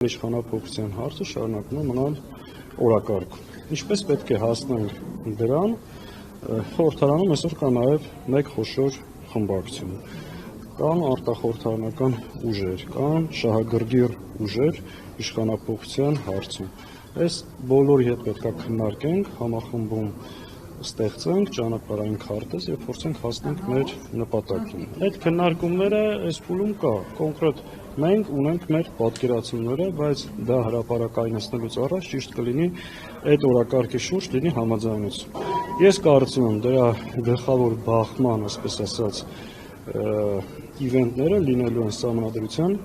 Իշխանապողության հարցը շարունակում է մնալ օրակարգում։ Ինչպես պետք է հասնենք դրան, խորհրդարանում այսօր կա նաև մեկ խոշոր խմբակցություն։ Կան արտախորհրդարանական ուժեր, կան շահագրգիռ ուժեր իշխանապողության հարցում։ Այս բոլորի հետ պետք է քննարկենք, համախմբում ստեղծենք ճանապարհային քարտեզ եւ փորձենք հասնենք մեր նպատակին։ Այդ քննարկումները այս փուլում կա, կոնկրետ մենք ունենք մեր պատկերացումները, բայց դա հրապարակայնացնելուց առաջ ճիշտ կլինի այդ օրակարգի շուրջ լինի համաձայնություն։ Ես կարծում եմ դրա գլխավոր բախման, այսպես ասած, իվենտները լինելու են սահմանադրության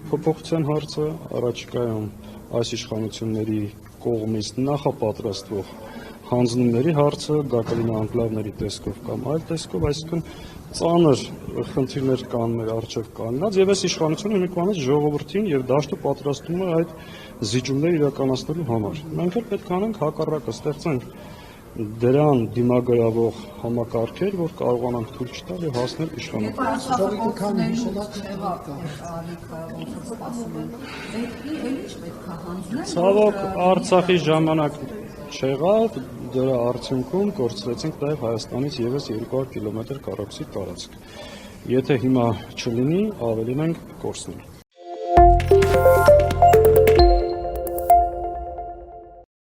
փոփոխության հարցը, առաջիկայում այս իշխանությունների կողմից նախապատրաստվող հանձնումների հարցը, դա կլինի անկլավների տեսքով կամ այլ տեսքով, այսինքն ծանր խնդիրներ կան մեր առջև կանգնած եւ այս իշխանությունը հիմիկվանից ժողովրդին եւ դաշտը պատրաստում է այդ զիջումները իրականացնելու համար։ Մենք էլ պետք է անենք հակառակը, ստեղծենք դրան դիմագրավող համակարգեր, որ կարողանանք թույլ չտալ եւ հասնել իշխանության։ Ցավոք Արցախի ժամանակ չեղավ, դրա արդյունքում կորցրեցինք նաև Հայաստանից եւս 200 կիլոմետր կառուցի տարածք։ Եթե հիմա չլինի, ավելին ենք կորցնել։